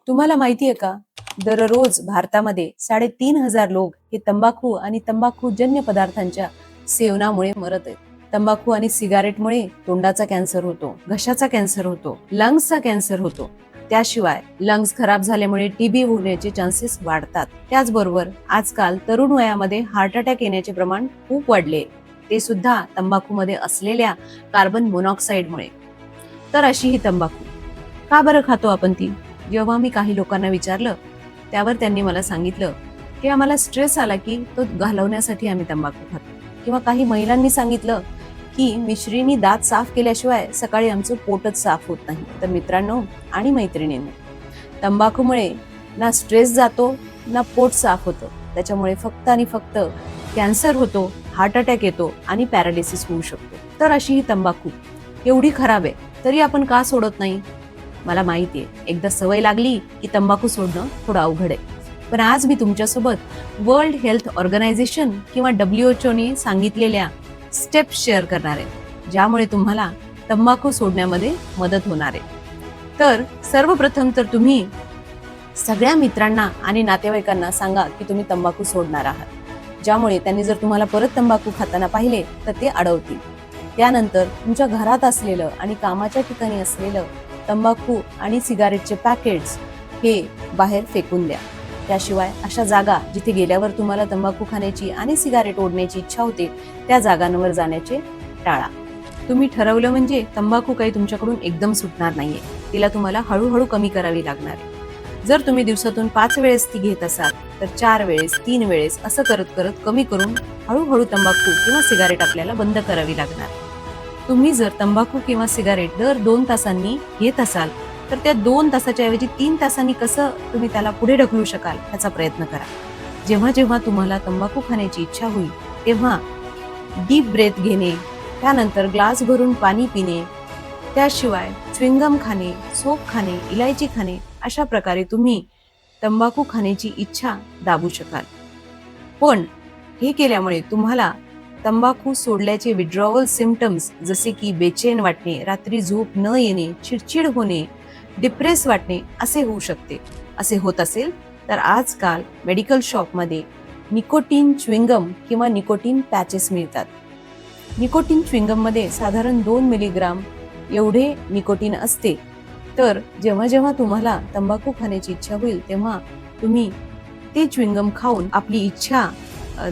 तुम्हाला माहिती आहे का, दररोज भारतामध्ये 3,500 लोक हे तंबाखू आणि तंबाखूजन्य पदार्थांच्या सेवनामुळे मरत आहेत. तंबाखू आणि सिगारेटमुळे तोंडाचा कॅन्सर होतो, घशाचा कॅन्सर होतो, लंग्सचा कॅन्सर होतो. त्याशिवाय लंग्स खराब झाल्यामुळे टीबी होण्याचे चान्सेस वाढतात. त्याचबरोबर आजकाल तरुण वयामध्ये हार्ट अटॅक येण्याचे प्रमाण खूप वाढले, ते सुद्धा तंबाखूमध्ये असलेल्या कार्बन मोनॉक्साईडमुळे. तर अशी ही तंबाखू का बरं खातो आपण ती? जेव्हा मी काही लोकांना विचारलं, त्यावर त्यांनी मला सांगितलं की आम्हाला स्ट्रेस आला की तो घालवण्यासाठी आम्ही तंबाखू खातो. किंवा काही महिलांनी सांगितलं की मिश्रीनी दात साफ केल्याशिवाय सकाळी आमचं पोटच साफ होत नाही. तर मित्रांनो आणि मैत्रिणींनो, तंबाखूमुळे ना स्ट्रेस जातो ना पोट साफ होतं. त्याच्यामुळे फक्त आणि फक्त कॅन्सर होतो, हार्ट अटॅक येतो आणि पॅरालिसिस होऊ शकतो. तर अशी ही तंबाखू एवढी खराब आहे, तरी आपण का सोडत नाही? मला माहिती आहे, एकदा सवय लागली की तंबाखू सोडणं थोडं अवघड आहे. पण आज मी तुमच्यासोबत वर्ल्ड हेल्थ ऑर्गनायझेशन किंवा WHO ने सांगितलेल्या स्टेप्स शेअर करणार आहे, ज्यामुळे तुम्हाला तंबाखू सोडण्यामध्ये मदत होणार आहे. तर सर्वप्रथम तर तुम्ही सगळ्या मित्रांना आणि नातेवाईकांना सांगा की तुम्ही तंबाखू सोडणार आहात, ज्यामुळे त्यांनी जर तुम्हाला परत तंबाखू खाताना पाहिले तर ते अडवतील. त्यानंतर तुमच्या घरात असलेलं आणि कामाच्या ठिकाणी असलेलं तंबाखू आणि सिगारेटचे पॅकेट्स हे बाहेर फेकून द्या. त्याशिवाय अशा जागा जिथे गेल्यावर तुम्हाला तंबाखू खाण्याची आणि सिगारेट ओढण्याची इच्छा होते, त्या जागांवर जाण्याचे टाळा. तुम्ही ठरवलं म्हणजे तंबाखू काही तुमच्याकडून एकदम सुटणार नाहीये, तिला तुम्हाला हळूहळू कमी करावी लागणार आहे. जर तुम्ही दिवसातून 5 वेळेस ती घेत असाल तर 4 वेळेस 3 वेळेस असं करत करत कमी करून हळूहळू तंबाखू किंवा सिगारेट आपल्याला बंद करावी लागणार. तुम्ही जर तंबाखू किंवा सिगारेट दर 2 तासांनी घेत असाल तर त्या 2 तासाच्या ऐवजी 3 तासांनी कसं तुम्ही त्याला पुढे ढकलू शकाल याचा प्रयत्न करा. जेव्हा जेव्हा तुम्हाला तंबाखू खाण्याची इच्छा होईल तेव्हा डीप ब्रेथ घेणे, त्यानंतर ग्लास भरून पाणी पिणे, त्याशिवाय च्युइंगम खाणे, सोप खाणे, इलायची खाणे, अशा प्रकारे तुम्ही तंबाखू खाण्याची इच्छा दाबू शकाल. पण हे केल्यामुळे तुम्हाला तंबाखू सोडल्याचे विड्रॉवल सिम्पटम्स जसे की बेचैन वाटणे, रात्री झोप न येणे, चिडचिड होणे, डिप्रेस वाटणे असे होऊ शकते. असे होत असेल तर आजकाल मेडिकल शॉपमध्ये निकोटीन च्युइंगम किंवा निकोटीन पॅचेस मिळतात. निकोटीन च्युइंगममध्ये साधारण 2 मिलीग्राम एवढे निकोटीन असते. तर जेव्हा जेव्हा तुम्हाला तंबाखू खाण्याची इच्छा होईल तेव्हा तुम्ही ते च्युइंगम खाऊन आपली इच्छा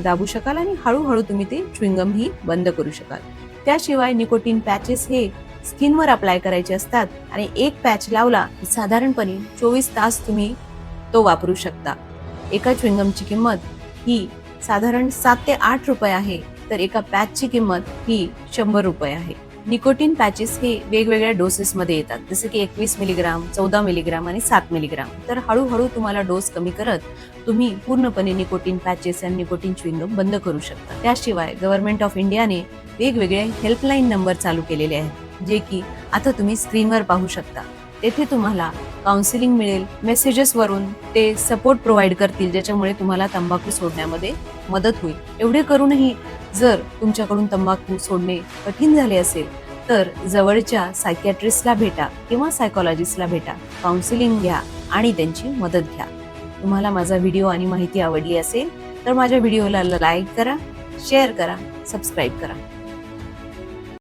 दाबू शकाल आणि हळूहळू तुम्ही ते च्युइंगम ही बंद करू शकाल. त्याशिवाय निकोटीन पॅचेस हे स्किनवर अप्लाय करायचे असतात आणि एक पॅच लावला की साधारणपणे 24 तास तुम्ही तो वापरू शकता. एका च्युइंगमची किंमत ही साधारण 7 ते 8 रुपये आहे, तर एका पॅचची किंमत ही 100 रुपये आहे. निकोटीन पॅचेस हे वेगवेगळ्या डोसेसमध्ये येतात, जसे की 21 मिलीग्राम, 14 मिलीग्राम आणि 7 मिलीग्राम. तर हळूहळू तुम्हाला डोस कमी करत तुम्ही पूर्णपणे निकोटीन पॅचेस आणि निकोटीन च्युइंगम बंद करू शकता. त्याशिवाय गव्हर्नमेंट ऑफ इंडियाने वेगवेगळे हेल्पलाईन नंबर चालू केलेले आहेत, जे की आता तुम्ही स्क्रीनवर पाहू शकता. तेथे तुम्हाला काउन्सिलिंग मिळेल, मेसेजेसवरून ते सपोर्ट प्रोव्हाइड करतील, ज्याच्यामुळे तुम्हाला तंबाखू सोडण्यामध्ये मदत होईल. एवढे करूनही जर तुमच्याकडून तंबाखू सोडणे कठीण झाले असेल तर जवळच्या सायकियाट्रिस्टला भेटा किंवा सायकोलॉजिस्टला भेटा, काउन्सिलिंग घ्या आणि त्यांची मदत घ्या. तुम्हाला माझा व्हिडिओ आणि माहिती आवडली असेल तर माझ्या व्हिडिओला लाईक करा, शेअर करा, सबस्क्राईब करा.